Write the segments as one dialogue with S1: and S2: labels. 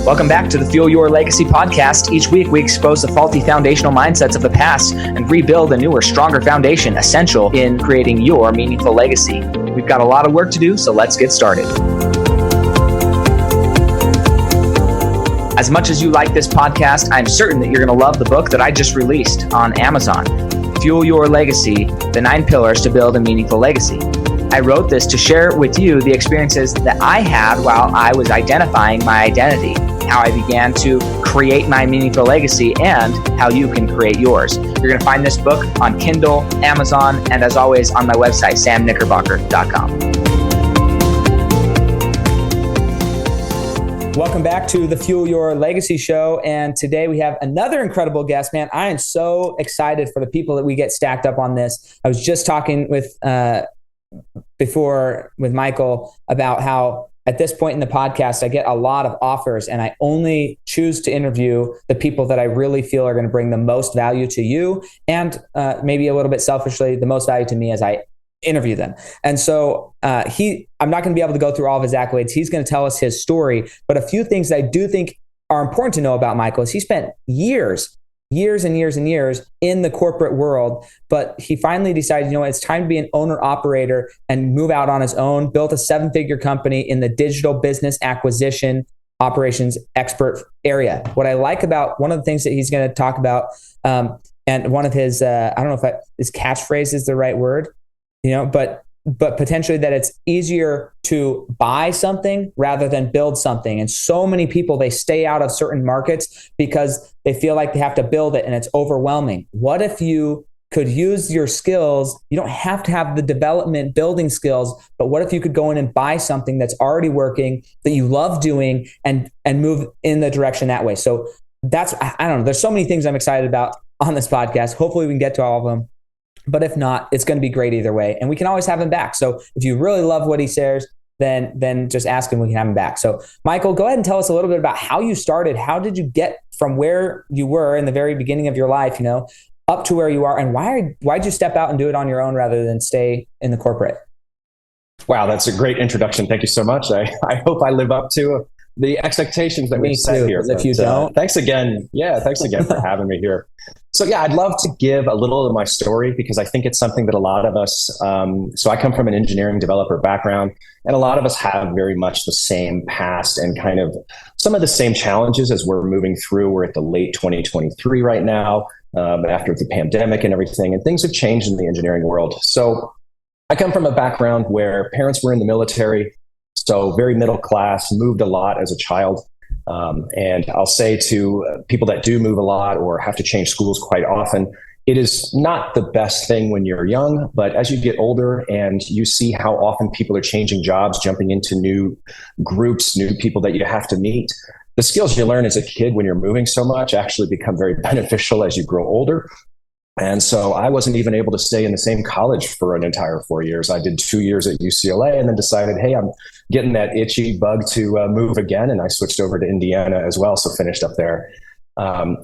S1: Welcome back to the Fuel Your Legacy podcast. Each week, we expose the faulty foundational mindsets of the past and rebuild a newer, stronger foundation essential in creating your meaningful legacy. We've got a lot of work to do, so let's get started. As much as you like this podcast, I'm certain that you're going to love the book that I just released on Amazon, Fuel Your Legacy, The 9 Pillars to Build a Meaningful Legacy. I wrote this to share with you the experiences that I had while I was identifying my identity, how I began to create my meaningful legacy, and how you can create yours. You're going to find this book on Kindle, Amazon, and as always on my website, samknickerbocker.com. Welcome back to the Fuel Your Legacy show. And today we have another incredible guest, man. I am so excited for the people that we get stacked up on this. I was just talking with Michael about how at this point in the podcast, I get a lot of offers and I only choose to interview the people that I really feel are going to bring the most value to you and maybe a little bit selfishly, the most value to me as I interview them. And so I'm not going to be able to go through all of his accolades. He's going to tell us his story. But a few things that I do think are important to know about Michael is he spent years and years in the corporate world, but he finally decided, it's time to be an owner operator and move out on his own, built a 7-figure company in the digital business acquisition operations expert area. What I like about one of the things that he's going to talk about, and one of his, I don't know if his catchphrase is the right word, but potentially that it's easier to buy something rather than build something. And so many people, they stay out of certain markets because they feel like they have to build it and it's overwhelming. What if you could use your skills? You don't have to have the development building skills, but what if you could go in and buy something that's already working, that you love doing, and move in the direction that way? So I don't know. There's so many things I'm excited about on this podcast. Hopefully we can get to all of them. But if not, it's going to be great either way. And we can always have him back. So if you really love what he shares, then just ask him, we can have him back. So Michael, go ahead and tell us a little bit about how you started. How did you get from where you were in the very beginning of your life, up to where you are? And why'd you step out and do it on your own rather than stay in the corporate?
S2: Wow, that's a great introduction. Thank you so much. I hope I live up to the expectations that we've set here.
S1: If you don't.
S2: Thanks again. Yeah, thanks again for having me here. So yeah, I'd love to give a little of my story because I think it's something that a lot of us, so I come from an engineering developer background, and a lot of us have very much the same past and kind of some of the same challenges as we're moving through. We're at the late 2023 right now, after the pandemic and everything, and things have changed in the engineering world. So I come from a background where parents were in the military, so very middle class, moved a lot as a child. And I'll say to people that do move a lot or have to change schools quite often, it is not the best thing when you're young, but as you get older and you see how often people are changing jobs, jumping into new groups, new people that you have to meet, the skills you learn as a kid when you're moving so much actually become very beneficial as you grow older. And so I wasn't even able to stay in the same college for an entire 4 years. I did 2 years at UCLA and then decided, hey, I'm getting that itchy bug to move again. And I switched over to Indiana as well, so finished up there.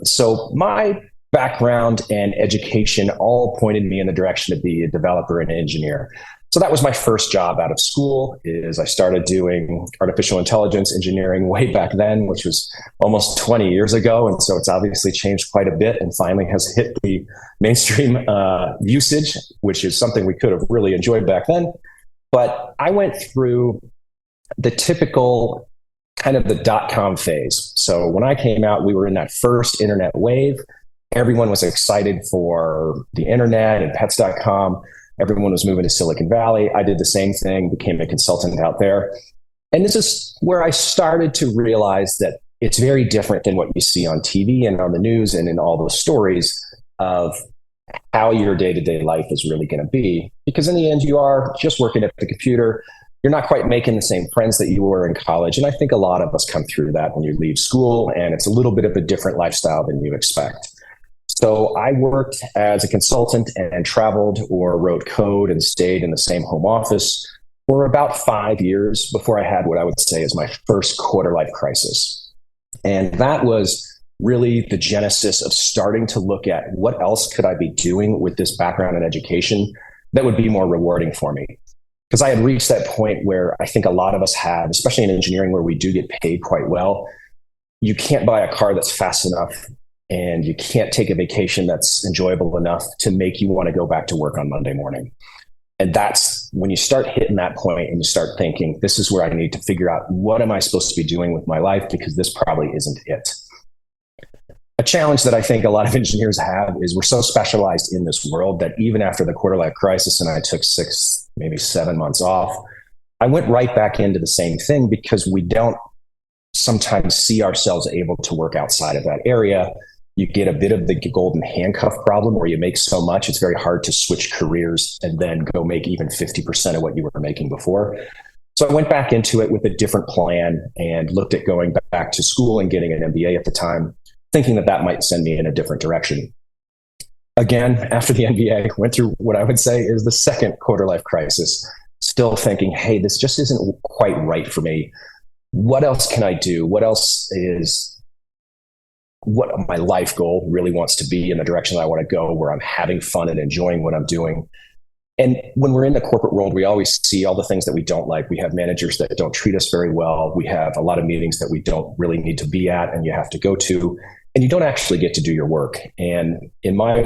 S2: So my background and education all pointed me in the direction to be a developer and an engineer. So that was my first job out of school. I started doing artificial intelligence engineering way back then, which was almost 20 years ago. And so it's obviously changed quite a bit and finally has hit the mainstream usage, which is something we could have really enjoyed back then. But I went through the typical kind of the .com phase. So when I came out, we were in that first internet wave. Everyone was excited for the internet and pets.com. Everyone was moving to Silicon Valley. I did the same thing, became a consultant out there. And this is where I started to realize that it's very different than what you see on TV and on the news and in all those stories of how your day-to-day life is really going to be. Because in the end, you are just working at the computer. You're not quite making the same friends that you were in college. And I think a lot of us come through that when you leave school, and it's a little bit of a different lifestyle than you expect. So I worked as a consultant and traveled or wrote code and stayed in the same home office for about 5 years before I had what I would say is my first quarter life crisis. And that was really the genesis of starting to look at what else could I be doing with this background in education that would be more rewarding for me. Because I had reached that point where I think a lot of us have, especially in engineering where we do get paid quite well. you can't buy a car that's fast enough, and you can't take a vacation that's enjoyable enough to make you want to go back to work on Monday morning. And that's when you start hitting that point and you start thinking, this is where I need to figure out, what am I supposed to be doing with my life? Because this probably isn't it. A challenge that I think a lot of engineers have is we're so specialized in this world that even after the quarter life crisis, and I took 6, maybe 7 months off, I went right back into the same thing, because we don't sometimes see ourselves able to work outside of that area. You get a bit of the golden handcuff problem where you make so much, it's very hard to switch careers and then go make even 50% of what you were making before. So I went back into it with a different plan and looked at going back to school and getting an MBA at the time, thinking that that might send me in a different direction. Again, after the MBA, went through what I would say is the second quarter life crisis, still thinking, hey, this just isn't quite right for me. What else can I do? What else is what my life goal really wants to be, in the direction that I want to go, where I'm having fun and enjoying what I'm doing? And when we're in the corporate world, we always see all the things that we don't like. We have managers that don't treat us very well. We have a lot of meetings that we don't really need to be at and you have to go to, and you don't actually get to do your work. And in my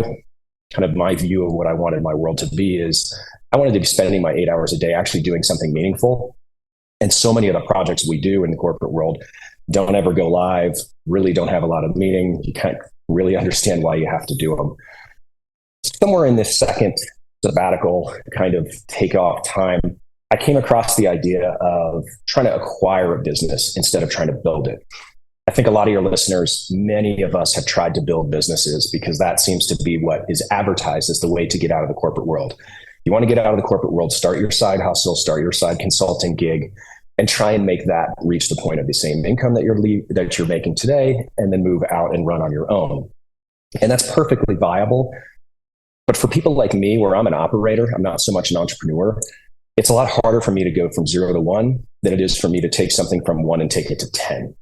S2: view of what I wanted my world to be is, I wanted to be spending my 8 hours a day actually doing something meaningful. And so many of the projects we do in the corporate world don't ever go live, really don't have a lot of meaning. You can't really understand why you have to do them. Somewhere in this second sabbatical kind of takeoff time, I came across the idea of trying to acquire a business instead of trying to build it. I think a lot of your listeners, many of us have tried to build businesses because that seems to be what is advertised as the way to get out of the corporate world. You want to get out of the corporate world, start your side hustle, start your side consulting gig, and try and make that reach the point of the same income that you're making today, and then move out and run on your own. And that's perfectly viable. But for people like me, where I'm an operator, I'm not so much an entrepreneur, it's a lot harder for me to go from 0 to 1 than it is for me to take something from 1 and take it to 10.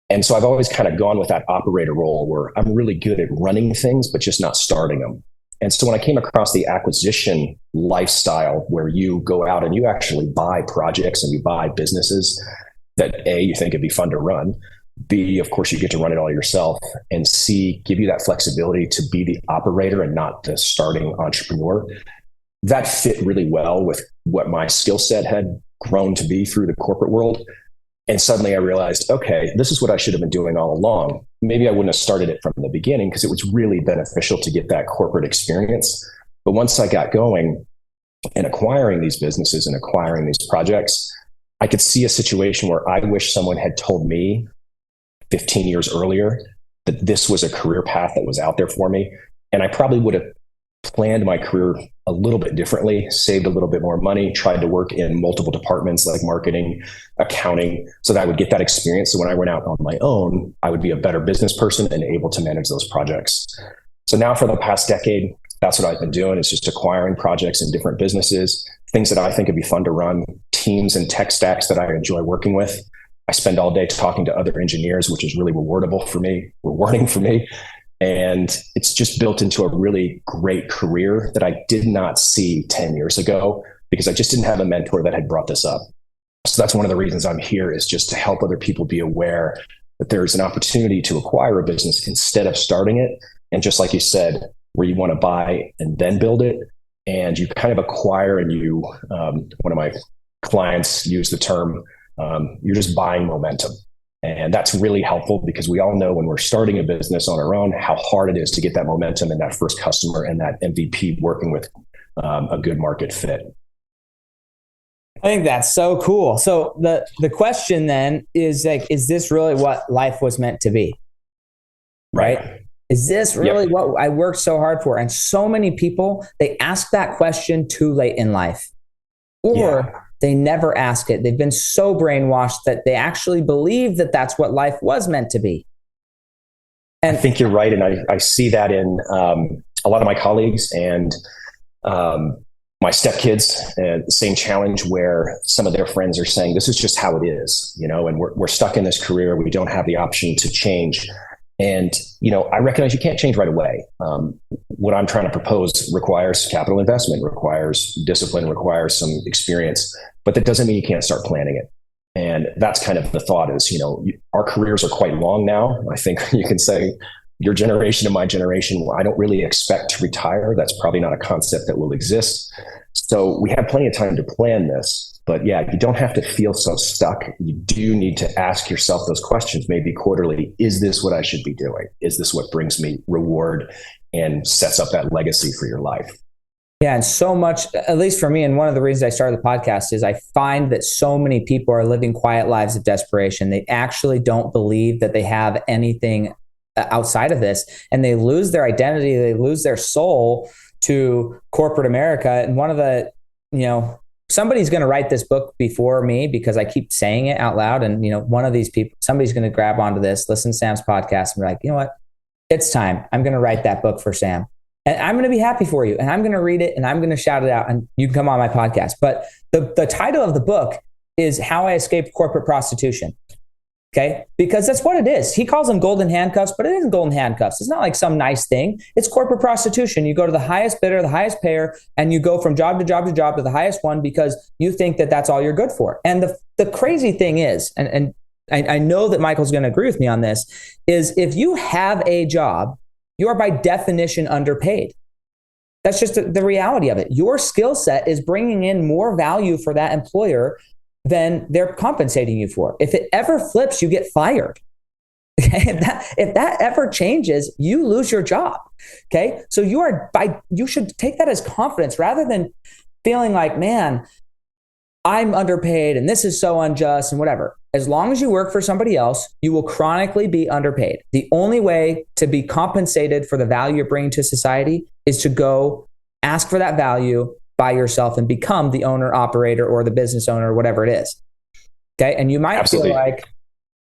S2: And so I've always kind of gone with that operator role, where I'm really good at running things, but just not starting them. And so when I came across the acquisition lifestyle, where you go out and you actually buy projects and you buy businesses that A, you think it'd be fun to run, B, of course, you get to run it all yourself, and C, give you that flexibility to be the operator and not the starting entrepreneur, that fit really well with what my skill set had grown to be through the corporate world. And suddenly I realized, okay, this is what I should have been doing all along. Maybe I wouldn't have started it from the beginning, because it was really beneficial to get that corporate experience. But once I got going and acquiring these businesses and acquiring these projects, I could see a situation where I wish someone had told me 15 years earlier that this was a career path that was out there for me. And I probably would have planned my career a little bit differently, saved a little bit more money, tried to work in multiple departments like marketing, accounting, so that I would get that experience. So when I went out on my own, I would be a better business person and able to manage those projects. So now for the past decade, that's what I've been doing, is just acquiring projects in different businesses, things that I think would be fun to run, teams and tech stacks that I enjoy working with. I spend all day talking to other engineers, which is really rewarding for me. And it's just built into a really great career that I did not see 10 years ago, because I just didn't have a mentor that had brought this up. So that's one of the reasons I'm here, is just to help other people be aware that there's an opportunity to acquire a business instead of starting it. And just like you said, where you want to buy and then build it, and you kind of acquire, and you, one of my clients used the term, you're just buying momentum. And that's really helpful, because we all know when we're starting a business on our own, how hard it is to get that momentum and that first customer and that MVP working with a good market fit.
S1: I think that's so cool. So the question then is, like, is this really what life was meant to be? Right? Is this really what I worked so hard for? And so many people, they ask that question too late in life, or they never ask it. They've been so brainwashed that they actually believe that that's what life was meant to be. And
S2: I think you're right. And I see that in a lot of my colleagues and my stepkids, the same challenge, where some of their friends are saying, this is just how it is, and we're stuck in this career. We don't have the option to change. And, I recognize you can't change right away. What I'm trying to propose requires capital investment, requires discipline, requires some experience, but that doesn't mean you can't start planning it. And that's kind of the thought is, our careers are quite long now. I think you can say your generation and my generation, I don't really expect to retire. That's probably not a concept that will exist. So we have plenty of time to plan this. But yeah, you don't have to feel so stuck. You do need to ask yourself those questions, maybe quarterly. Is this what I should be doing? Is this what brings me reward and sets up that legacy for your life?
S1: Yeah, and so much, at least for me, and one of the reasons I started the podcast is I find that so many people are living quiet lives of desperation. They actually don't believe that they have anything outside of this, and they lose their identity, they lose their soul to corporate America. And one of the, somebody's going to write this book before me because I keep saying it out loud. And, one of these people, somebody's going to grab onto this, listen to Sam's podcast and be like, you know what? It's time. I'm going to write that book for Sam. And I'm going to be happy for you. And I'm going to read it and I'm going to shout it out and you can come on my podcast. But the title of the book is How I Escaped Corporate Prostitution. Okay. Because that's what it is. He calls them golden handcuffs, but it isn't golden handcuffs. It's not like some nice thing. It's corporate prostitution. You go to the highest bidder, the highest payer, and you go from job to job to job to the highest one because you think that that's all you're good for. And the crazy thing is, and I know that Michael's going to agree with me on this, is if you have a job, you are by definition underpaid. That's just the reality of it. Your skill set is bringing in more value for that employer than they're compensating you for. If it ever flips, you get fired. Okay? If that ever changes, you lose your job. Okay. So you should take that as confidence rather than feeling like, man, I'm underpaid and this is so unjust and whatever. As long as you work for somebody else, you will chronically be underpaid. The only way to be compensated for the value you're bringing to society is to go ask for that value by yourself and become the owner, operator, or the business owner, whatever it is. Okay. And you might Absolutely. Feel like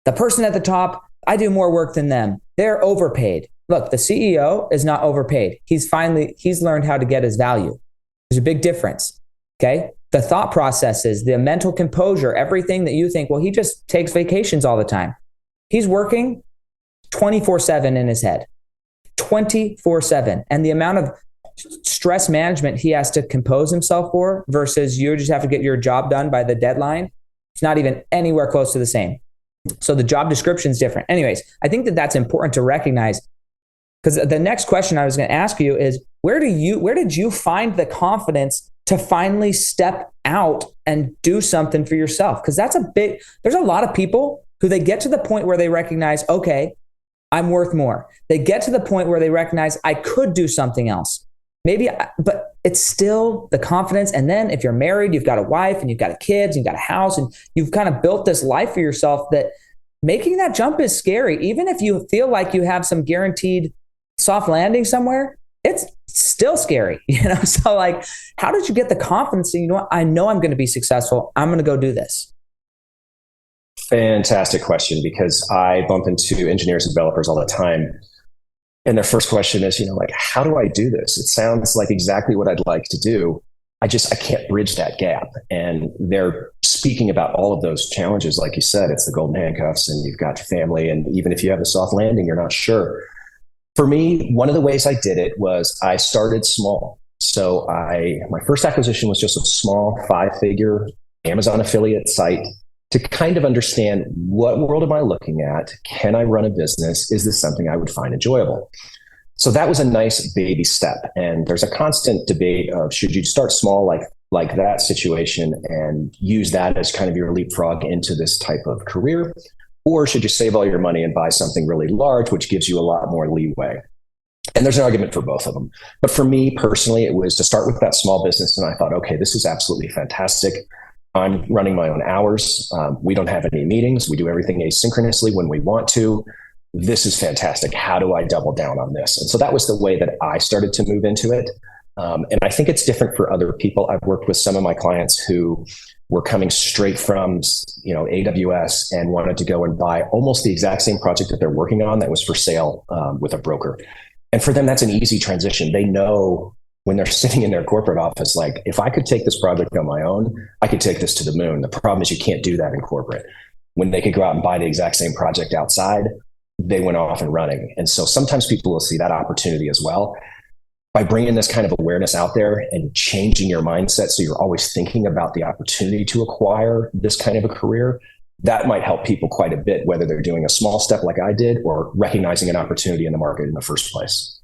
S1: the person at the top, I do more work than them. They're overpaid. Look, the CEO is not overpaid. He's learned how to get his value. There's a big difference. Okay. The thought processes, the mental composure, everything that you think, well, he just takes vacations all the time. He's working 24/7 in his head, 24/7. And the amount of stress management he has to compose himself for versus you just have to get your job done by the deadline, it's not even anywhere close to the same. So the job description is different. Anyways, I think that that's important to recognize because the next question I was going to ask you is, where did you find the confidence to finally step out and do something for yourself? Because there's a lot of people who they get to the point where they recognize, okay, I'm worth more. They get to the point where they recognize I could do something else. But it's still the confidence. And then if you're married, you've got a wife and you've got kids, and you've got a house and you've kind of built this life for yourself that making that jump is scary. Even if you feel like you have some guaranteed soft landing somewhere, it's still scary, So like, how did you get the confidence that, I know I'm going to be successful. I'm going to go do this.
S2: Fantastic question, because I bump into engineers and developers all the time. And their first question is, how do I do this? It sounds like exactly what I'd like to do. I can't bridge that gap. And they're speaking about all of those challenges. Like you said, it's the golden handcuffs and you've got family. And even if you have a soft landing, you're not sure. For me, one of the ways I did it was I started small. So my first acquisition was just a small 5-figure Amazon affiliate site to kind of understand, what world am I looking at? Can I run a business? Is this something I would find enjoyable? So that was a nice baby step. And there's a constant debate of, should you start small like that situation and use that as kind of your leapfrog into this type of career? Or should you save all your money and buy something really large, which gives you a lot more leeway? And there's an argument for both of them. But for me personally, it was to start with that small business. And I thought, okay, this is absolutely fantastic. I'm running my own hours. We don't have any meetings. We do everything asynchronously when we want to. This is fantastic. How do I double down on this? And so that was the way that I started to move into it. And I think it's different for other people. I've worked with some of my clients who were coming straight from, AWS and wanted to go and buy almost the exact same project that they're working on that was for sale with a broker. And for them, that's an easy transition. They know when they're sitting in their corporate office, like, if I could take this project on my own, I could take this to the moon. The problem is you can't do that in corporate. When they could go out and buy the exact same project outside, they went off and running. And so sometimes people will see that opportunity as well. By bringing this kind of awareness out there and changing your mindset so you're always thinking about the opportunity to acquire this kind of a career, that might help people quite a bit, whether they're doing a small step like I did or recognizing an opportunity in the market in the first place.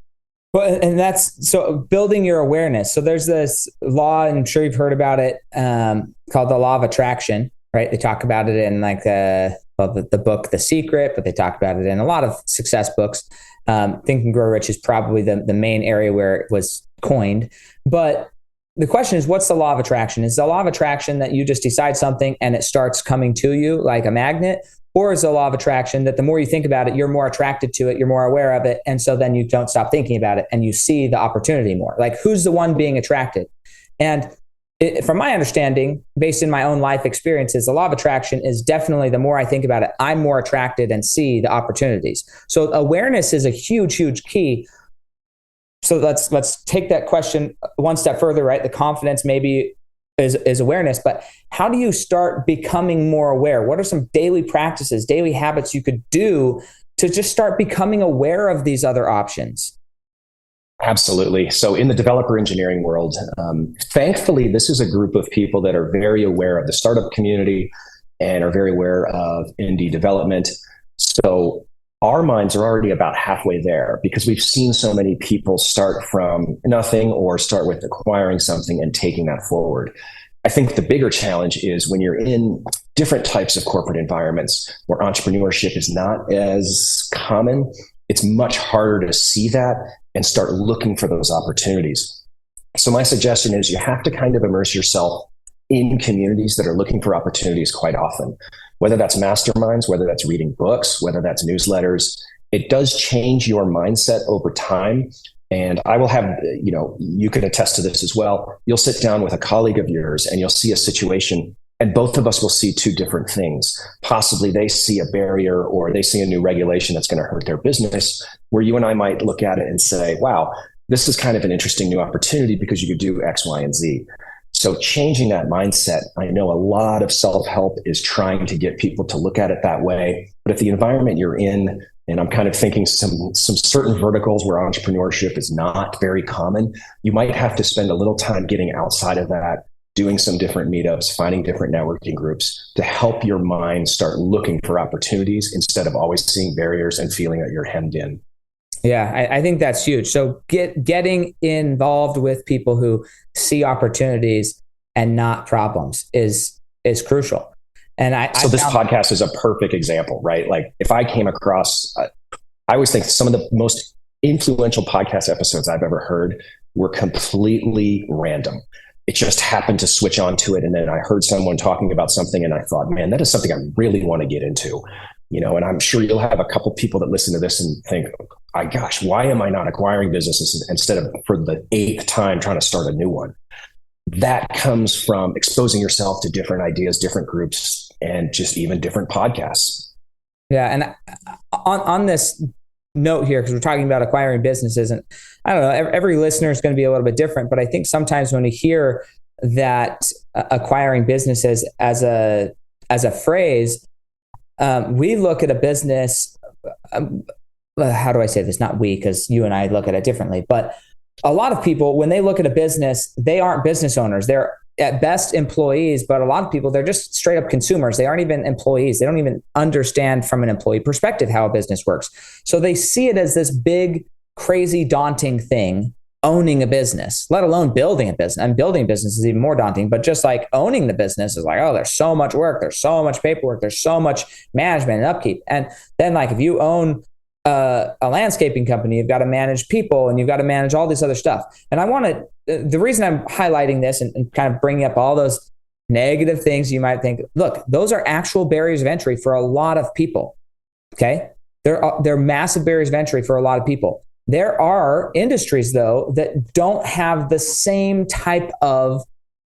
S1: Well, and that's so building your awareness. So there's this law, and I'm sure you've heard about it, called the law of attraction, right? They talk about it in like the book, The Secret, but they talk about it in a lot of success books. Think and Grow Rich is probably the main area where it was coined. But the question is, what's the law of attraction? Is the law of attraction that you just decide something and it starts coming to you like a magnet? Or is the law of attraction that the more you think about it, you're more attracted to it, you're more aware of it, and so then you don't stop thinking about it and you see the opportunity more? Like, who's the one being attracted? And from my understanding, based in my own life experiences, the law of attraction is definitely the more I think about it, I'm more attracted and see the opportunities. So awareness is a huge, huge key. So let's take that question one step further, right? The confidence maybe is awareness, but how do you start becoming more aware? What are some daily practices, daily habits you could do to just start becoming aware of these other options?
S2: Absolutely. So in the developer engineering world, thankfully, this is a group of people that are very aware of the startup community and are very aware of indie development. So our minds are already about halfway there because we've seen so many people start from nothing or start with acquiring something and taking that forward. I think the bigger challenge is when you're in different types of corporate environments where entrepreneurship is not as common, it's much harder to see that and start looking for those opportunities. So my suggestion is you have to kind of immerse yourself in communities that are looking for opportunities quite often, whether that's masterminds, whether that's reading books, whether that's newsletters. It does change your mindset over time. And I will have, you can attest to this as well. You'll sit down with a colleague of yours and you'll see a situation and both of us will see two different things. Possibly they see a barrier or they see a new regulation that's going to hurt their business, where you and I might look at it and say, wow, this is kind of an interesting new opportunity because you could do X, Y, and Z. So changing that mindset, I know a lot of self-help is trying to get people to look at it that way. But if the environment you're in, and I'm kind of thinking some certain verticals where entrepreneurship is not very common, you might have to spend a little time getting outside of that, doing some different meetups, finding different networking groups to help your mind start looking for opportunities instead of always seeing barriers and feeling that you're hemmed in.
S1: Yeah, I think that's huge. So getting involved with people who see opportunities and not problems is crucial. And
S2: this podcast is a perfect example, right? Like if I came across, I always think some of the most influential podcast episodes I've ever heard were completely random. It just happened to switch onto it. And then I heard someone talking about something and I thought, man, that is something I really want to get into. And I'm sure you'll have a couple people that listen to this and think, my gosh, why am I not acquiring businesses instead of for the 8th time trying to start a new one? That comes from exposing yourself to different ideas, different groups, and just even different podcasts.
S1: Yeah. And on this note here, because we're talking about acquiring businesses, and I don't know, every listener is going to be a little bit different, but I think sometimes when we hear that acquiring businesses as a phrase, we look at a business, how do I say this? Not we, because you and I look at it differently, but a lot of people, when they look at a business, they aren't business owners. They're at best employees, but a lot of people, they're just straight up consumers. They aren't even employees. They don't even understand from an employee perspective how a business works. So they see it as this big, crazy, daunting thing, owning a business, let alone building a business. And building a business is even more daunting, but just like owning the business is like, oh, there's so much work. There's so much paperwork. There's so much management and upkeep. And then like if you own a landscaping company, you've got to manage people and you've got to manage all this other stuff. And the reason I'm highlighting this and kind of bringing up all those negative things you might think, look, those are actual barriers of entry for a lot of people. Okay. They're massive barriers of entry for a lot of people. There are industries though that don't have the same type of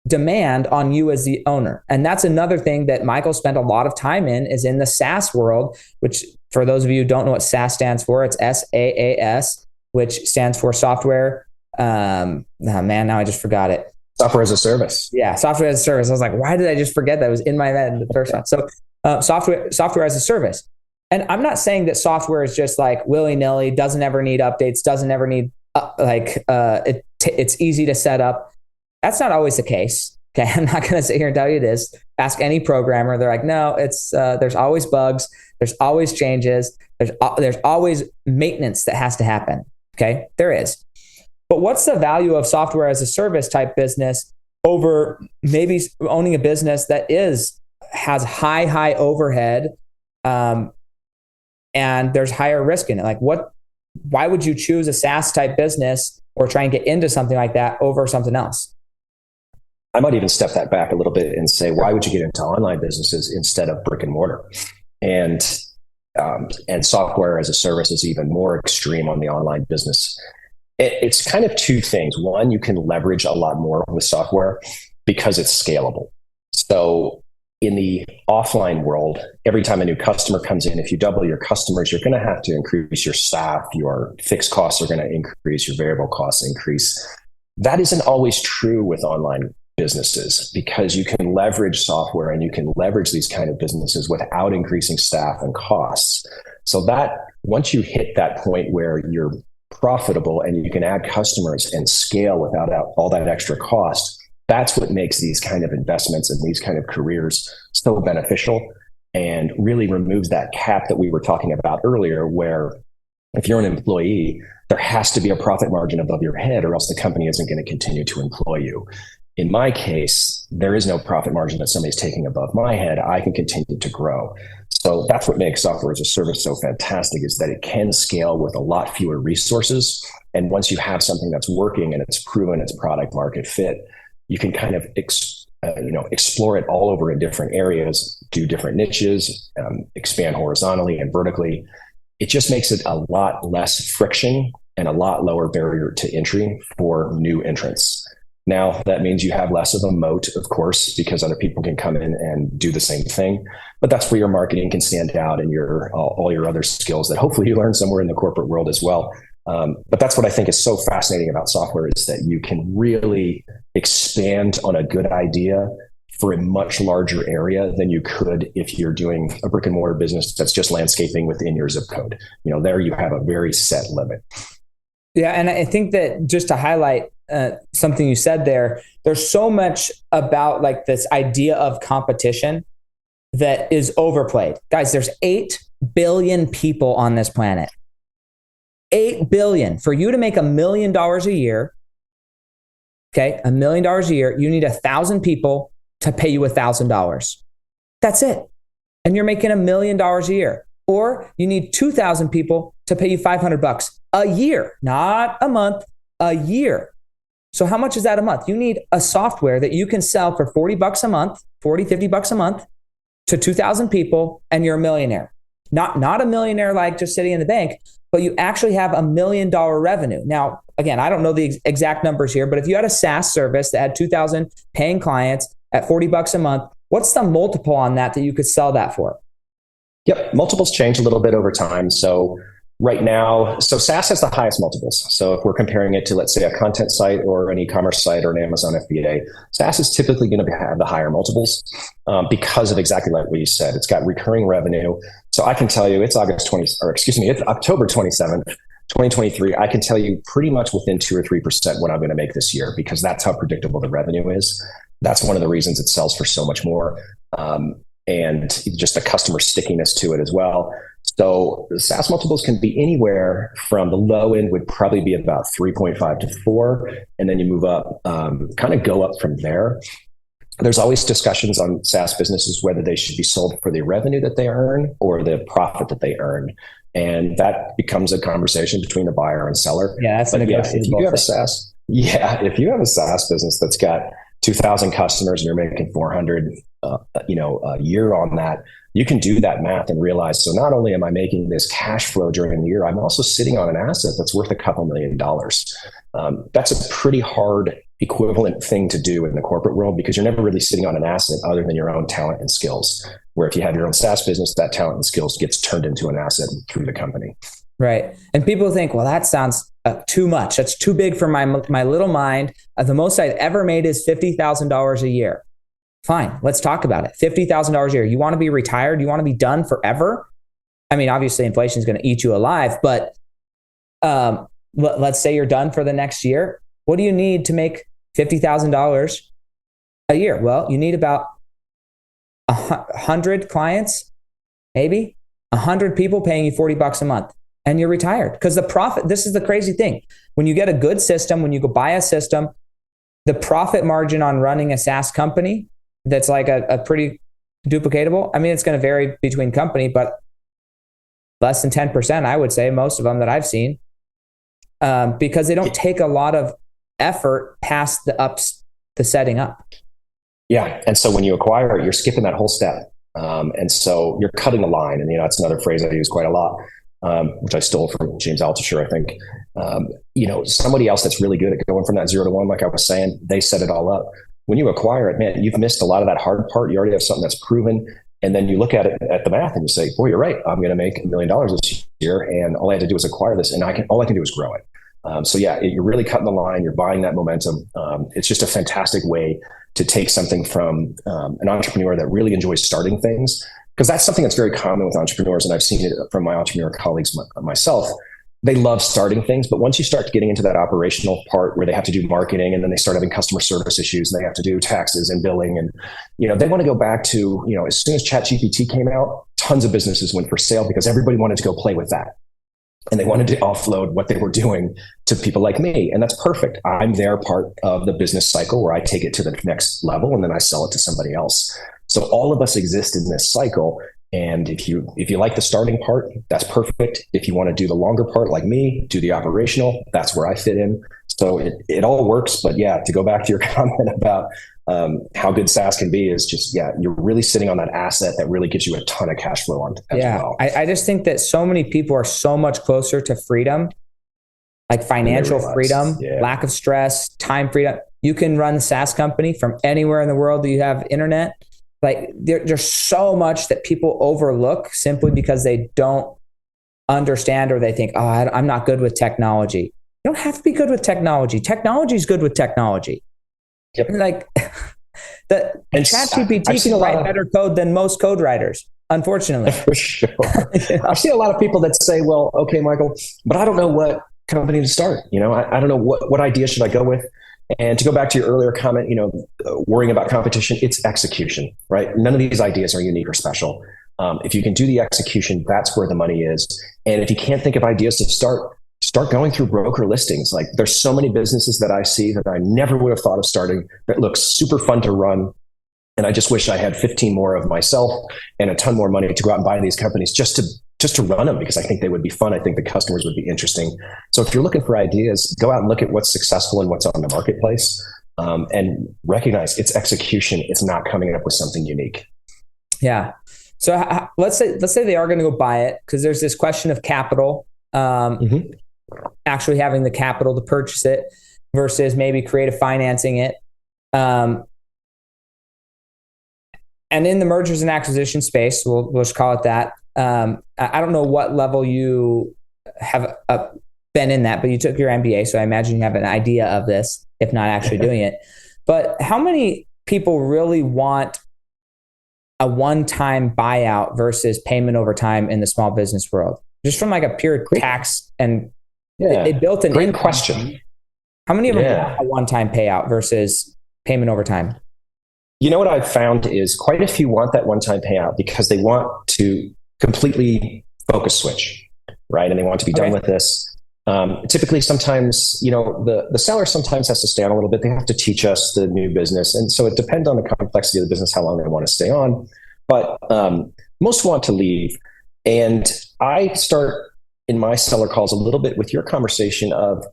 S1: demand on you as the owner. And that's another thing that Michael spent a lot of time in, is in the SaaS world, which for those of you who don't know what SaaS stands for, it's SaaS, which stands for software. Now I just forgot it.
S2: Software as a service.
S1: Yeah, software as a service. I was like, why did I just forget that? It was in my head the first one. So software as a service. And I'm not saying that software is just like willy-nilly, doesn't ever need updates, doesn't ever need it's easy to set up. That's not always the case. Okay, I'm not going to sit here and tell you it is. ask any programmer, they're like, no, it's there's always bugs, there's always changes, there's always maintenance that has to happen. Okay, there is. But what's the value of software as a service type business over maybe owning a business that has high overhead, and there's higher risk in it? Like, why would you choose a SaaS type business or try and get into something like that over something else?
S2: I might even step that back a little bit and say, why would you get into online businesses instead of brick and mortar? And software as a service is even more extreme on the online business. It's kind of two things. One, you can leverage a lot more with software because it's scalable. So in the offline world, every time a new customer comes in, if you double your customers, you're going to have to increase your staff, your fixed costs are going to increase, your variable costs increase. That isn't always true with online businesses because you can leverage software and you can leverage these kind of businesses without increasing staff and costs. So that once you hit that point where you're profitable and you can add customers and scale without all that extra cost, that's what makes these kind of investments and these kind of careers so beneficial and really removes that cap that we were talking about earlier, where if you're an employee, there has to be a profit margin above your head or else the company isn't going to continue to employ you. In my case, there is no profit margin that somebody's taking above my head. I can continue to grow. So that's what makes software as a service so fantastic, is that it can scale with a lot fewer resources. And once you have something that's working and it's proven its product market fit, you can kind of explore it all over in different areas, do different niches, expand horizontally and vertically. It just makes it a lot less friction and a lot lower barrier to entry for new entrants. Now, that means you have less of a moat, of course, because other people can come in and do the same thing. But that's where your marketing can stand out and all your other skills that hopefully you learn somewhere in the corporate world as well. But that's what I think is so fascinating about software, is that you can really expand on a good idea for a much larger area than you could if you're doing a brick and mortar business that's just landscaping within your zip code. There you have a very set limit.
S1: Yeah, and I think that just to highlight something you said there's so much about like this idea of competition that is overplayed. Guys, there's 8 billion people on this planet. 8 billion. For you to make $1 million a year, okay, $1 million a year, you need 1,000 people to pay you $1,000. That's it. And you're making $1 million a year. Or you need 2,000 people to pay you $500 a year, not a month, a year. So how much is that a month? You need a software that you can sell for $40 a month, $50 a month to 2,000 people, and you're a millionaire. Not a millionaire like just sitting in the bank, but you actually have $1 million revenue. Now, again, I don't know the exact numbers here, but if you had a SaaS service that had 2,000 paying clients at $40 a month, what's the multiple on that you could sell that for?
S2: Yep, multiples change a little bit over time. So right now, SaaS has the highest multiples. So if we're comparing it to, let's say, a content site or an e-commerce site or an Amazon FBA, SaaS is typically going to have the higher multiples because of exactly like what you said. It's got recurring revenue. So I can tell you it's it's October 27th, 2023. I can tell you pretty much within 2 or 3% what I'm going to make this year, because that's how predictable the revenue is. That's one of the reasons it sells for so much more. And just the customer stickiness to it as well. So the SaaS multiples can be anywhere from, the low end would probably be about 3.5 to 4. And then you move up, kind of go up from there. There's always discussions on SaaS businesses, whether they should be sold for the revenue that they earn or the profit that they earn. And that becomes a conversation between the buyer and seller.
S1: Yeah, that's
S2: if you have a SaaS business that's got 2,000 customers and you're making 400 a year on that, you can do that math and realize, so not only am I making this cash flow during the year, I'm also sitting on an asset that's worth a couple $1 million. That's a pretty hard equivalent thing to do in the corporate world, because you're never really sitting on an asset other than your own talent and skills. Where if you have your own SaaS business, that talent and skills gets turned into an asset through the company.
S1: Right. And people think, well, that sounds too much. That's too big for my little mind. The most I've ever made is $50,000 a year. Fine. Let's talk about it. $50,000 a year. You want to be retired? You want to be done forever? I mean, obviously inflation is going to eat you alive, but let's say you're done for the next year. What do you need to make $50,000 a year? Well, you need about 100 clients, maybe 100 people paying you $40 a month, and you're retired. Because the profit, this is the crazy thing. When you get a good system, when you go buy a system, the profit margin on running a SaaS company that's like a pretty duplicatable. I mean, it's going to vary between company, but less than 10%, I would say, most of them that I've seen, because they don't take a lot of effort past the setting up.
S2: Yeah. And so when you acquire it, you're skipping that whole step. And so you're cutting the line. And, that's another phrase I use quite a lot, which I stole from James Altucher, I think. Somebody else that's really good at going from that 0 to 1, like I was saying, they set it all up. When you acquire it, man, you've missed a lot of that hard part. You already have something that's proven. And then you look at it at the math and you say, boy, you're right. I'm going to make $1 million this year. And all I had to do was acquire this. And all I can do is grow it. So yeah, you're really cutting the line. You're buying that momentum. It's just a fantastic way to take something from an entrepreneur that really enjoys starting things, because that's something that's very common with entrepreneurs. And I've seen it from my entrepreneur colleagues myself. They love starting things, but once you start getting into that operational part where they have to do marketing, and then they start having customer service issues, and they have to do taxes and billing, and they want to go back to, as soon as ChatGPT came out, tons of businesses went for sale because everybody wanted to go play with that. And they wanted to offload what they were doing to people like me. And that's perfect. I'm their part of the business cycle where I take it to the next level and then I sell it to somebody else. So all of us exist in this cycle. And if you like the starting part, that's perfect. If you want to do the longer part like me, do the operational, that's where I fit in. So it all works. But yeah, to go back to your comment about how good SaaS can be is just, you're really sitting on that asset that really gives you a ton of cash flow on as well.
S1: I just think that so many people are so much closer to freedom, like financial freedom, lack of stress, time freedom. You can run a SaaS company from anywhere in the world that you have internet. Like there's so much that people overlook simply because they don't understand, or they think, I'm not good with technology. You don't have to be good with technology. Technology is good with technology.
S2: Yep.
S1: Like ChatGPT can write better code than most code writers, unfortunately.
S2: For sure. I see a lot of people that say, well, okay, Michael, but I don't know what company to start. I don't know what idea should I go with. And to go back to your earlier comment, worrying about competition, it's execution, right? None of these ideas are unique or special. If you can do the execution, that's where the money is. And if you can't think of ideas to start going through broker listings. Like there's so many businesses that I see that I never would have thought of starting that looks super fun to run. And I just wish I had 15 more of myself and a ton more money to go out and buy these companies just to run them, because I think they would be fun. I think the customers would be interesting. So if you're looking for ideas, go out and look at what's successful and what's on the marketplace, and recognize it's execution. It's not coming up with something unique.
S1: Yeah. So let's say they are going to go buy it, because there's this question of capital. Actually having the capital to purchase it versus maybe creative financing it. And in the mergers and acquisition space, we'll just call it that. I don't know what level you have been in that, but you took your MBA, so I imagine you have an idea of this, if not actually doing it. But how many people really want a one-time buyout versus payment over time in the small business world? Just from like a pure tax and they built an
S2: great question.
S1: How many of them want a one-time payout versus payment over time?
S2: What I've found is quite a few want that one-time payout because they want to completely focus switch, right? And they want to be done with this. Typically, sometimes, the seller sometimes has to stay on a little bit. They have to teach us the new business. And so it depends on the complexity of the business, how long they want to stay on. But most want to leave. And I start in my seller calls a little bit with your conversation of,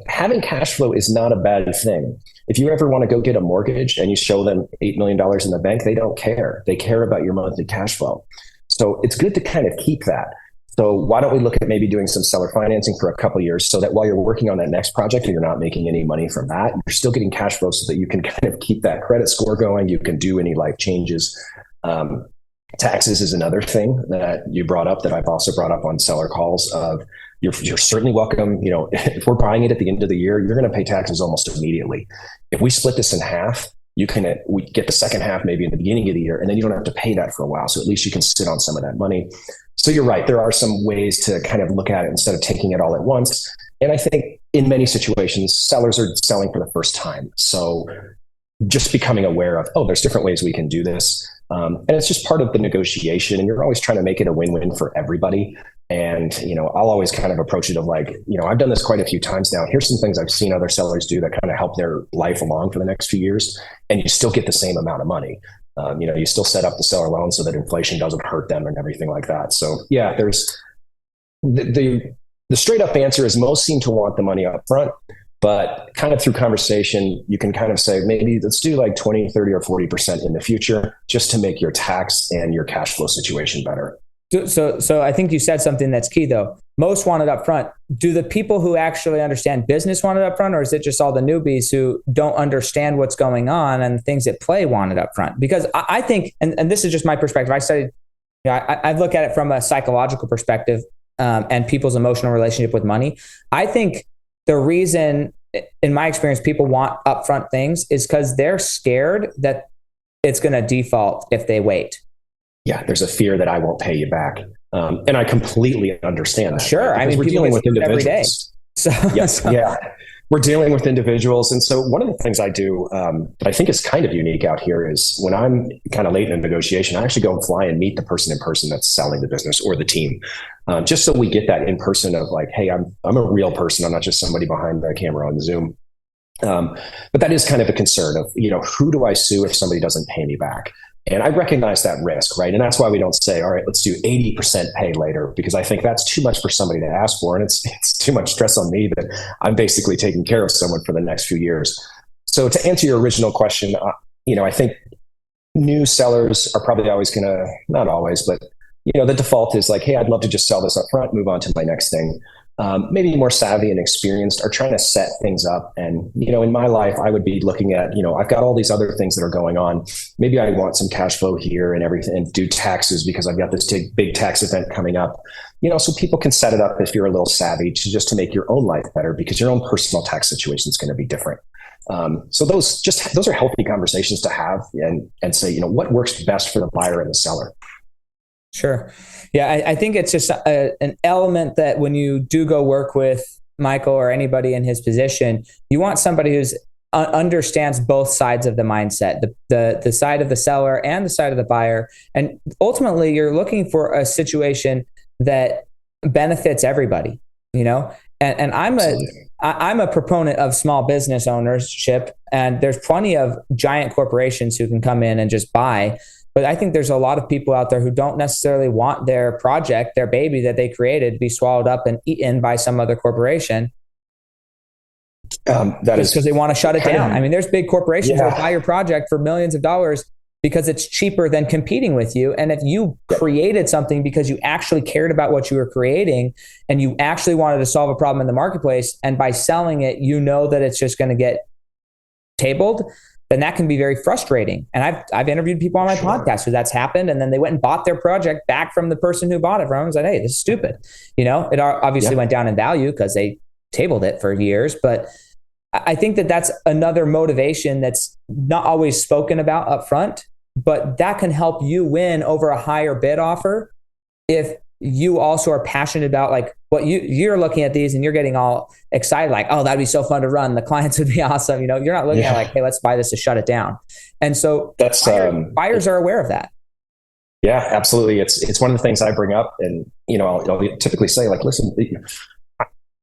S2: having cash flow is not a bad thing. If you ever want to go get a mortgage and you show them $8 million in the bank, they don't care. They care about your monthly cash flow. So it's good to kind of keep that. So why don't we look at maybe doing some seller financing for a couple of years so that while you're working on that next project and you're not making any money from that, you're still getting cash flow so that you can kind of keep that credit score going. You can do any life changes. Taxes is another thing that you brought up that I've also brought up on seller calls of you're certainly welcome. If we're buying it at the end of the year, you're going to pay taxes almost immediately. If we split this in half, we get the second half maybe in the beginning of the year, and then you don't have to pay that for a while. So at least you can sit on some of that money. So you're right. There are some ways to kind of look at it instead of taking it all at once. And I think in many situations, sellers are selling for the first time. So just becoming aware of, there's different ways we can do this. And it's just part of the negotiation, and you're always trying to make it a win-win for everybody. And, I'll always kind of approach it of like, I've done this quite a few times now. Here's some things I've seen other sellers do that kind of help their life along for the next few years. And you still get the same amount of money. You still set up the seller loan so that inflation doesn't hurt them and everything like that. So yeah, there's the straight up answer is most seem to want the money up front, but kind of through conversation, you can kind of say, maybe let's do like 20, 30 or 40% in the future, just to make your tax and your cash flow situation better.
S1: So I think you said something that's key though. Most want it up front. Do the people who actually understand business want it up front, or is it just all the newbies who don't understand what's going on and things at play want it up front? Because I think, and this is just my perspective, I studied, I look at it from a psychological perspective and people's emotional relationship with money. I think the reason, in my experience, people want upfront things is because they're scared that it's going to default if they wait.
S2: Yeah, there's a fear that I won't pay you back. And I completely understand that.
S1: Sure. I mean,
S2: we're dealing with individuals
S1: every day. So,
S2: yeah, we're dealing with individuals. And so one of the things I do that I think is kind of unique out here is when I'm kind of late in a negotiation, I actually go and fly and meet the person in person that's selling the business or the team. Just so we get that in person of like, hey, I'm a real person. I'm not just somebody behind the camera on Zoom. But that is kind of a concern of, who do I sue if somebody doesn't pay me back? And I recognize that risk, right? And that's why we don't say, all right, let's do 80% pay later, because I think that's too much for somebody to ask for. And it's too much stress on me that I'm basically taking care of someone for the next few years. So to answer your original question, I think new sellers are probably always going to, not always, but the default is like, hey, I'd love to just sell this up front, move on to my next thing. Maybe more savvy and experienced are trying to set things up. And, in my life, I would be looking at, I've got all these other things that are going on. Maybe I want some cash flow here and everything, and do taxes because I've got this big tax event coming up, so people can set it up if you're a little savvy to make your own life better, because your own personal tax situation is going to be different. So those are healthy conversations to have and say, what works best for the buyer and the seller.
S1: Sure. Yeah, I think it's just an element that when you do go work with Michael or anybody in his position, you want somebody who's understands both sides of the mindset, the side of the seller and the side of the buyer. And ultimately, you're looking for a situation that benefits everybody, And I'm a proponent of small business ownership, and there's plenty of giant corporations who can come in and just buy. But I think there's a lot of people out there who don't necessarily want their project, their baby that they created, to be swallowed up and eaten by some other corporation. That is because they want to shut it down. I mean, there's big corporations that buy your project for millions of dollars because it's cheaper than competing with you. And if you created something because you actually cared about what you were creating and you actually wanted to solve a problem in the marketplace, and by selling it, that it's just going to get tabled, then that can be very frustrating. And I've interviewed people on my podcast who that's happened, and then they went and bought their project back from the person who bought it from them and said, hey, this is stupid. It obviously went down in value because they tabled it for years. But I think that that's another motivation that's not always spoken about up front, but that can help you win over a higher bid offer if you also are passionate about like what you're looking at these and you're getting all excited, like, oh, that'd be so fun to run. The clients would be awesome. You're not looking at like, hey, let's buy this to shut it down. And so that's buyers are aware of that.
S2: Yeah, absolutely. It's one of the things I bring up, and I'll typically say like, listen,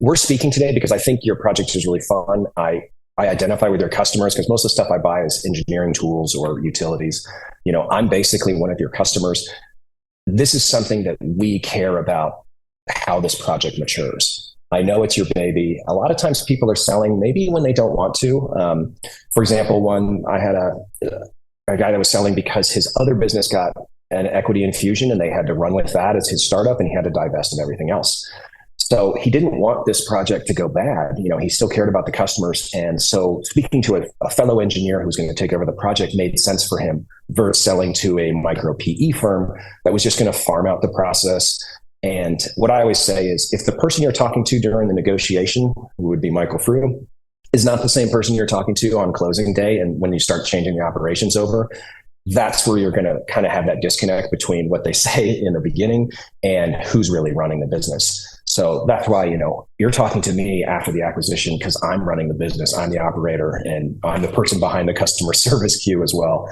S2: we're speaking today because I think your project is really fun. I identify with your customers because most of the stuff I buy is engineering tools or utilities. I'm basically one of your customers. This is something that we care about, how this project matures. I know it's your baby. A lot of times people are selling maybe when they don't want to. For example, I had a guy that was selling because his other business got an equity infusion and they had to run with that as his startup, and he had to divest of everything else. So he didn't want this project to go bad. He still cared about the customers. And so speaking to a fellow engineer who's going to take over the project made sense for him versus selling to a micro PE firm that was just going to farm out the process. And what I always say is, if the person you're talking to during the negotiation, who would be Michael Frew, is not the same person you're talking to on closing day, and when you start changing the operations over, that's where you're going to kind of have that disconnect between what they say in the beginning and who's really running the business. So that's why, you're talking to me after the acquisition because I'm running the business, I'm the operator, and I'm the person behind the customer service queue as well.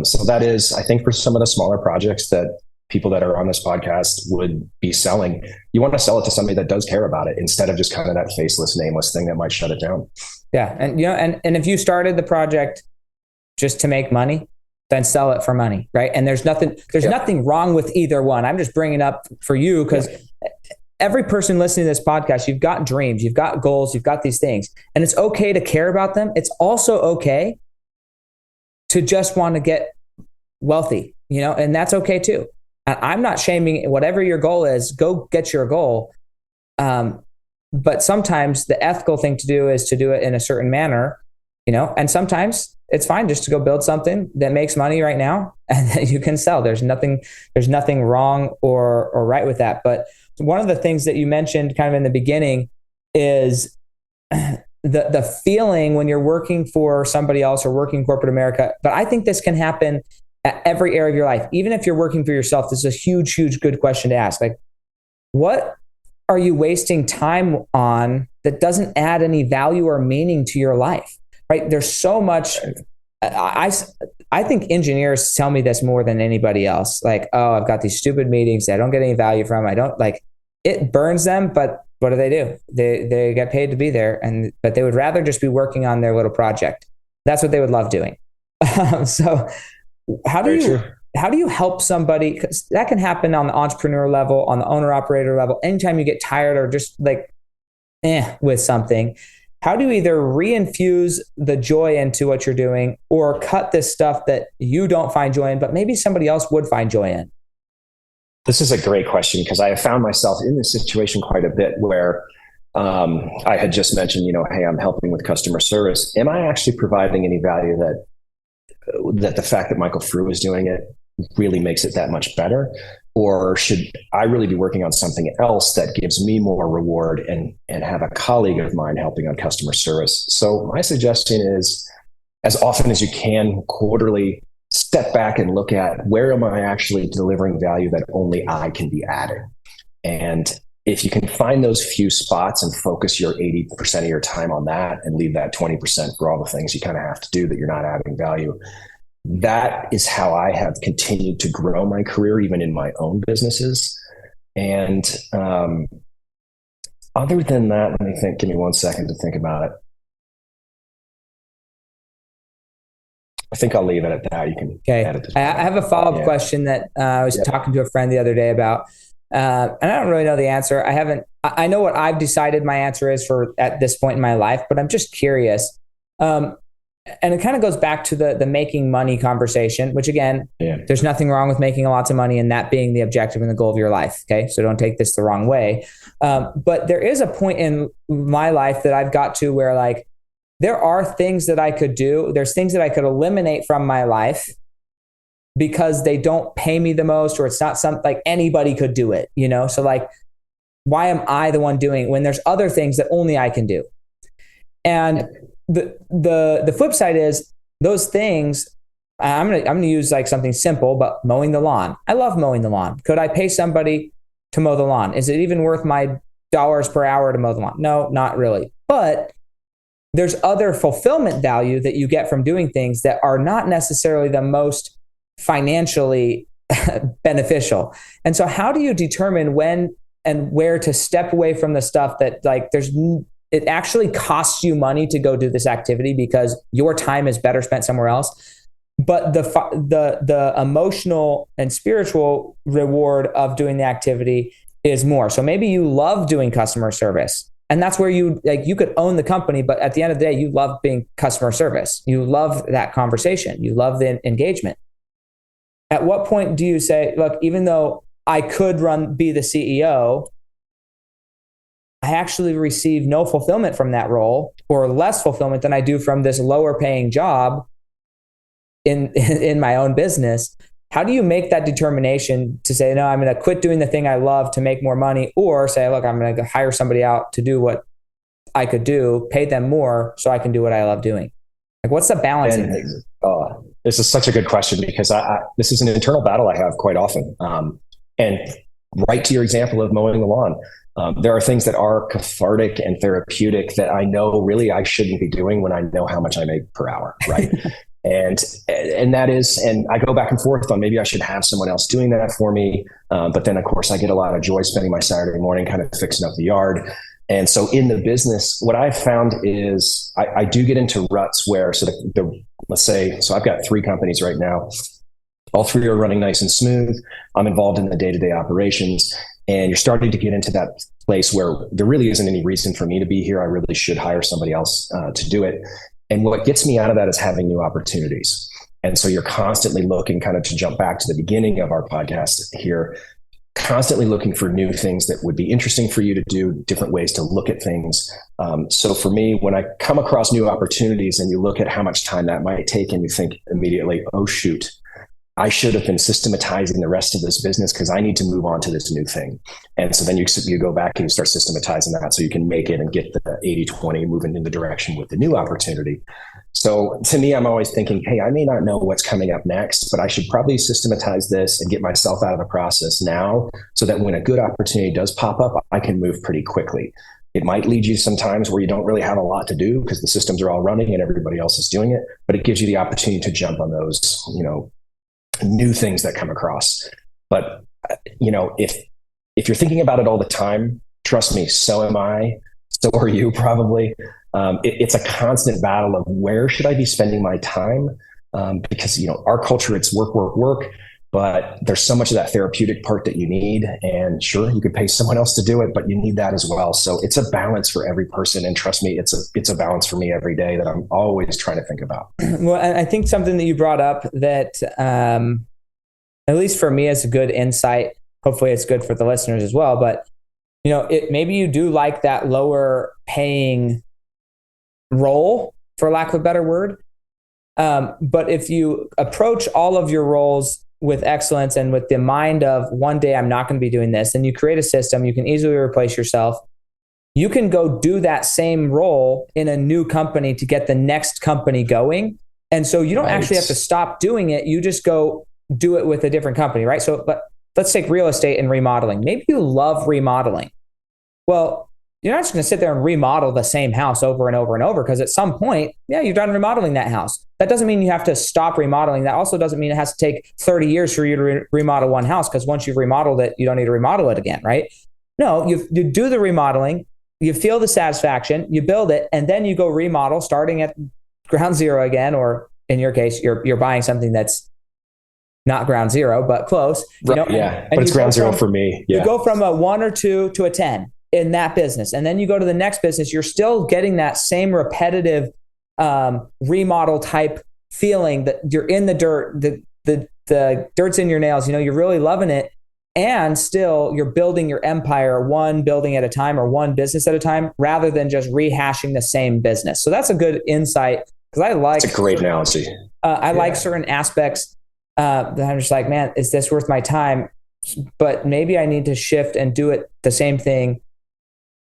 S2: So that is, I think, for some of the smaller projects that people that are on this podcast would be selling, you want to sell it to somebody that does care about it instead of just kind of that faceless, nameless thing that might shut it down.
S1: Yeah. And, and if you started the project just to make money, then sell it for money. Right. And there's nothing wrong with either one. I'm just bringing up for you because every person listening to this podcast, you've got dreams, you've got goals, you've got these things, and it's okay to care about them. It's also okay to just want to get wealthy, and that's okay too. I'm not shaming whatever your goal is, go get your goal. But sometimes the ethical thing to do is to do it in a certain manner, and sometimes it's fine just to go build something that makes money right now and that you can sell. There's nothing wrong or right with that. But one of the things that you mentioned kind of in the beginning is the feeling when you're working for somebody else or working in corporate America. But I think this can happen at every area of your life. Even if you're working for yourself, this is a huge, huge good question to ask. Like, what are you wasting time on that doesn't add any value or meaning to your life? Right? There's so much. I think engineers tell me this more than anybody else. Like, oh, I've got these stupid meetings that I don't get any value from. I don't like it burns them, but what do? They get paid to be there, but they would rather just be working on their little project. That's what they would love doing. So how do you help somebody? Because that can happen on the entrepreneur level, on the owner operator level. Anytime you get tired or just like with something, how do you either reinfuse the joy into what you're doing or cut this stuff that you don't find joy in, but maybe somebody else would find joy in?
S2: This is a great question because I have found myself in this situation quite a bit where I had just mentioned, hey, I'm helping with customer service. Am I actually providing any value that the fact that Michael Frew is doing it really makes it that much better? Or should I really be working on something else that gives me more reward and have a colleague of mine helping on customer service? So my suggestion is, as often as you can, quarterly, step back and look at where am I actually delivering value that only I can be adding. And if you can find those few spots and focus your 80% of your time on that and leave that 20% for all the things you kind of have to do that you're not adding value, that is how I have continued to grow my career, even in my own businesses. And other than that, let me think, give me 1 second to think about it. I think I'll leave it at that. You can add it.
S1: I have a follow-up question that I was talking to a friend the other day about, and I don't really know the answer. I know what I've decided my answer is for at this point in my life, but I'm just curious. And it kind of goes back to the making money conversation, which again, there's nothing wrong with making lots of money and that being the objective and the goal of your life. Okay. So don't take this the wrong way. But there is a point in my life that I've got to where like, there are things that I could do. There's things that I could eliminate from my life because they don't pay me the most, or it's not something like anybody could do it, So like, why am I the one doing it when there's other things that only I can do? And the flip side is those things. I'm gonna use like something simple, but mowing the lawn. I love mowing the lawn. Could I pay somebody to mow the lawn? Is it even worth my dollars per hour to mow the lawn? No, not really. But there's other fulfillment value that you get from doing things that are not necessarily the most financially beneficial. And so how do you determine when and where to step away from the stuff that like it actually costs you money to go do this activity because your time is better spent somewhere else, but the emotional and spiritual reward of doing the activity is more. So maybe you love doing customer service, and that's where you could own the company, but at the end of the day, you love being customer service. You love that conversation. You love the engagement. At what point do you say, look, even though I could be the CEO, I actually receive no fulfillment from that role, or less fulfillment than I do from this lower paying job in my own business? How do you make that determination to say, no, I'm going to quit doing the thing I love to make more money, or say, look, I'm going to hire somebody out to do what I could do, pay them more so I can do what I love doing? Like, what's the balance?
S2: This is such a good question because this is an internal battle I have quite often. And right to your example of mowing the lawn, There are things that are cathartic and therapeutic that I know really I shouldn't be doing when I know how much I make per hour, right? And that is, and I go back and forth on maybe I should have someone else doing that for me. But then of course I get a lot of joy spending my Saturday morning kind of fixing up the yard. And so in the business, what I've found is I do get into ruts where, so let's say, so I've got 3 companies right now. All 3 are running nice and smooth. I'm involved in the day-to-day operations, and you're starting to get into that place where there really isn't any reason for me to be here. I really should hire somebody else to do it. And what gets me out of that is having new opportunities. And so you're constantly looking, kind of to jump back to the beginning of our podcast here, constantly looking for new things that would be interesting for you to do, different ways to look at things. So for me, when I come across new opportunities and you look at how much time that might take and you think immediately, oh, shoot, I should have been systematizing the rest of this business because I need to move on to this new thing. And so then you go back and you start systematizing that so you can make it and get the 80-20 moving in the direction with the new opportunity. So to me, I'm always thinking, hey, I may not know what's coming up next, but I should probably systematize this and get myself out of the process now so that when a good opportunity does pop up, I can move pretty quickly. It might lead you sometimes where you don't really have a lot to do because the systems are all running and everybody else is doing it, but it gives you the opportunity to jump on those, new things that come across. But if you're thinking about it all the time, trust me, so am I, so are you probably. It's a constant battle of where should I be spending my time? Because our culture, it's work, work, work, but there's so much of that therapeutic part that you need. And sure, you could pay someone else to do it, but you need that as well. So it's a balance for every person. And trust me, it's a balance for me every day that I'm always trying to think about.
S1: Well, I think something that you brought up that, at least for me, is a good insight. Hopefully it's good for the listeners as well. But, maybe you do like that lower paying role, for lack of a better word. But if you approach all of your roles with excellence and with the mind of one day I'm not going to be doing this, and you create a system, you can easily replace yourself. You can go do that same role in a new company to get the next company going. And so you don't actually have to stop doing it. You just go do it with a different company, right? So, but let's take real estate and remodeling. Maybe you love remodeling. Well, you're not just going to sit there and remodel the same house over and over and over, because at some point, you're done remodeling that house. That doesn't mean you have to stop remodeling. That also doesn't mean it has to take 30 years for you to remodel one house, because once you've remodeled it, you don't need to remodel it again, right? No, you do the remodeling, you feel the satisfaction, you build it, and then you go remodel starting at ground zero again, or in your case, you're buying something that's not ground zero, but close.
S2: But it's ground zero for me. Yeah.
S1: You go from a 1 or 2 to a 10 in that business. And then you go to the next business, you're still getting that same repetitive remodel type feeling that you're in the dirt, the dirt's in your nails, you're really loving it. And still you're building your empire one building at a time or one business at a time, rather than just rehashing the same business. So that's a good insight, because
S2: it's a great analogy.
S1: I like certain aspects that I'm just like, man, is this worth my time? But maybe I need to shift and do it the same thing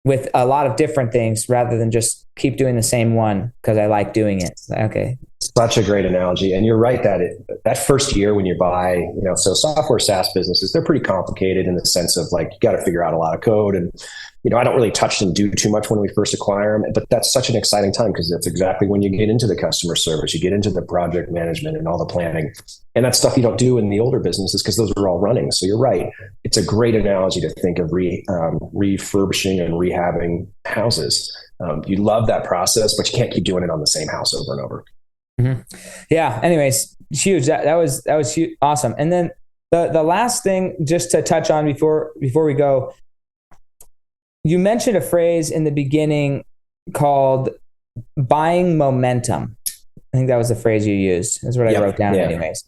S1: with a lot of different things, rather than just keep doing the same one because I like doing it. Okay.
S2: Such a great analogy. And you're right that that first year when you buy, so software SaaS businesses, they're pretty complicated in the sense of like, you got to figure out a lot of code. And, I don't really touch and do too much when we first acquire them, but that's such an exciting time, because that's exactly when you get into the customer service, you get into the project management and all the planning. And that's stuff you don't do in the older businesses because those are all running. So you're right. It's a great analogy to think of refurbishing and rehabbing houses. You love that process, but you can't keep doing it on the same house over and over.
S1: Mm-hmm. Yeah. Anyways, huge. That was huge. Awesome. And then the last thing, just to touch on before we go, you mentioned a phrase in the beginning called buying momentum. I think that was the phrase you used. That's what I wrote down anyways.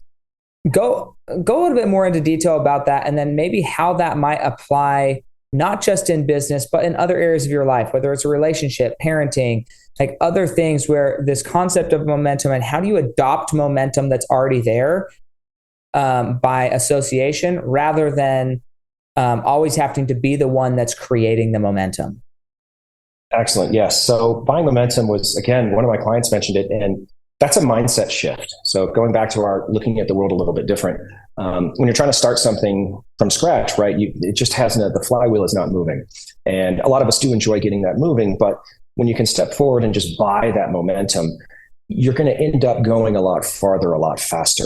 S1: Go a little bit more into detail about that, and then maybe how that might apply not just in business, but in other areas of your life, whether it's a relationship, parenting, like other things where this concept of momentum, and how do you adopt momentum that's already there by association, rather than always having to be the one that's creating the momentum.
S2: Excellent. Yes. So buying momentum was, again, one of my clients mentioned it, and that's a mindset shift. So going back to our looking at the world a little bit different, when you're trying to start something from scratch, right? It just hasn't, the flywheel is not moving. And a lot of us do enjoy getting that moving, but when you can step forward and just buy that momentum, you're going to end up going a lot farther, a lot faster.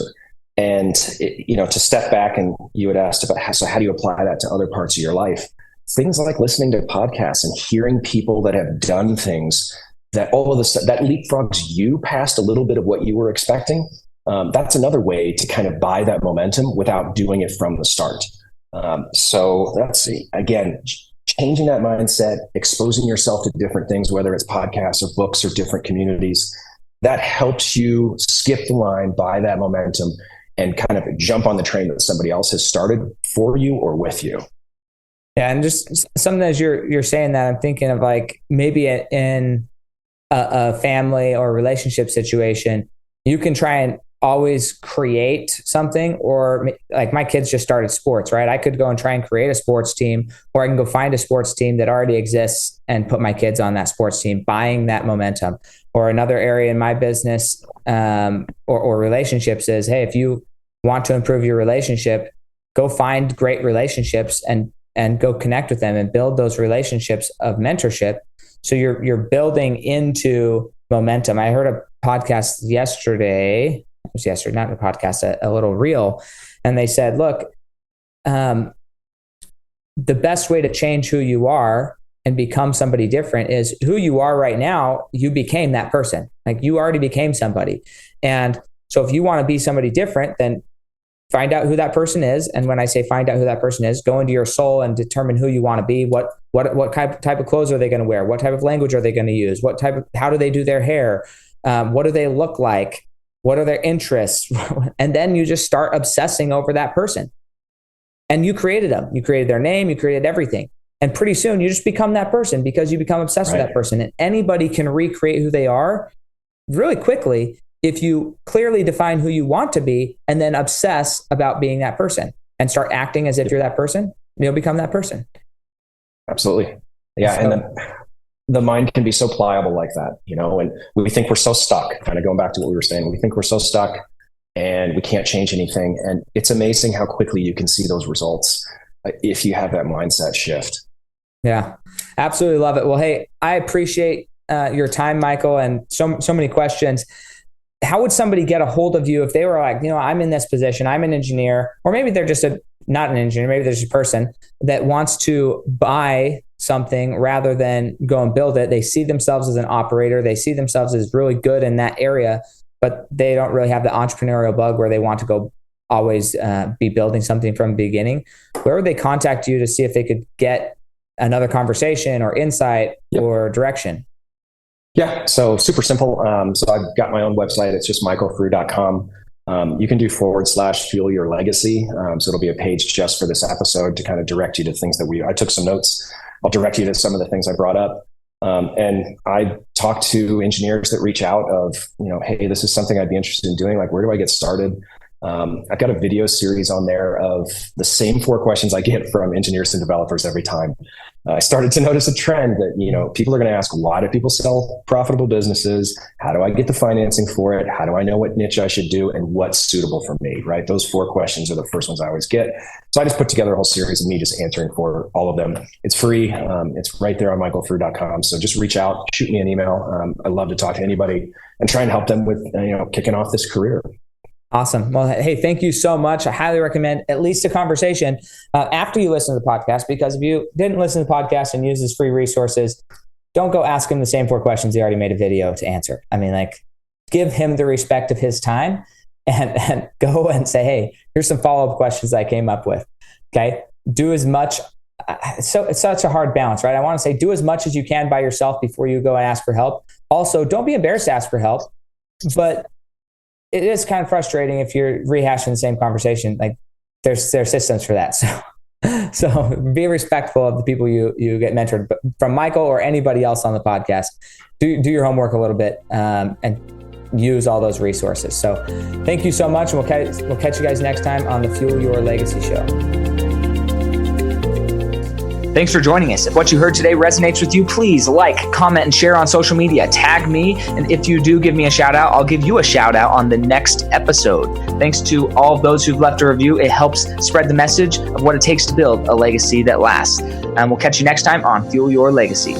S2: And, to step back, and you had asked about how do you apply that to other parts of your life? Things like listening to podcasts and hearing people that have done things that all of a sudden that leapfrogs you past a little bit of what you were expecting. That's another way to kind of buy that momentum without doing it from the start. So that's, again, changing that mindset, exposing yourself to different things, whether it's podcasts or books or different communities, that helps you skip the line, buy that momentum, and kind of jump on the train that somebody else has started for you or with you.
S1: Yeah, and just something as you're saying that, I'm thinking of like maybe in a family or relationship situation, you can try and always create something, or like my kids just started sports, right? I could go and try and create a sports team, or I can go find a sports team that already exists and put my kids on that sports team, buying that momentum. Or another area in my business or relationships is, hey, if you want to improve your relationship, go find great relationships and go connect with them and build those relationships of mentorship. So you're building into momentum. I heard a podcast yesterday, not a podcast, a little reel. And they said, look, the best way to change who you are and become somebody different is who you are right now. You became that person. Like you already became somebody. And so if you want to be somebody different, then find out who that person is. And when I say find out who that person is, go into your soul and determine who you want to be. What type of clothes are they going to wear? What type of language are they going to use? How do they do their hair? What do they look like? What are their interests? And then you just start obsessing over that person. And you created them. You created their name. You created everything. And pretty soon you just become that person because you become obsessed with that person. And anybody can recreate who they are really quickly if you clearly define who you want to be and then obsess about being that person and start acting as if you're that person, you'll become that person.
S2: Absolutely. Yeah. So, and the mind can be so pliable like that, and we think we're so stuck, kind of going back to what we were saying. We think we're so stuck and we can't change anything. And it's amazing how quickly you can see those results if you have that mindset shift. Yeah,
S1: absolutely love it. Well, hey, I appreciate your time, Michael, and so many questions. How would somebody get a hold of you if they were like, I'm in this position, I'm an engineer, or maybe they're just not an engineer, maybe there's a person that wants to buy something rather than go and build it. They see themselves as an operator. They see themselves as really good in that area, but they don't really have the entrepreneurial bug where they want to go always be building something from the beginning. Where would they contact you to see if they could get another conversation or insight or direction?
S2: Yeah, so super simple. So I've got my own website. It's just michaelfrew.com. You can do /fuel your legacy. So it'll be a page just for this episode to kind of direct you to things that I took some notes. I'll direct you to some of the things I brought up. And I talk to engineers that reach out of, hey, this is something I'd be interested in doing. Like, where do I get started? I've got a video series on there of the same 4 questions I get from engineers and developers every time. I started to notice a trend that, people are going to ask, why do people sell profitable businesses? How do I get the financing for it? How do I know what niche I should do and what's suitable for me, right? Those 4 questions are the first ones I always get. So I just put together a whole series of me just answering for all of them. It's free. It's right there on michaelfrew.com. So just reach out, shoot me an email. I love to talk to anybody and try and help them with, kicking off this career.
S1: Awesome. Well, hey, thank you so much. I highly recommend at least a conversation after you listen to the podcast, because if you didn't listen to the podcast and use his free resources, don't go ask him the same 4 questions he already made a video to answer. I mean, give him the respect of his time and go and say, hey, here's some follow-up questions I came up with. Okay. Do as much. So it's such a hard balance, right? I want to say do as much as you can by yourself before you go and ask for help. Also, don't be embarrassed to ask for help, but it is kind of frustrating if you're rehashing the same conversation. Like there's systems for that. So be respectful of the people you get mentored from Michael or anybody else on the podcast. Do your homework a little bit and use all those resources. So thank you so much. And we'll catch you guys next time on the Fuel Your Legacy Show.
S3: Thanks for joining us. If what you heard today resonates with you, please like, comment, and share on social media. Tag me. And if you do give me a shout out, I'll give you a shout out on the next episode. Thanks to all of those who've left a review. It helps spread the message of what it takes to build a legacy that lasts. And we'll catch you next time on Fuel Your Legacy.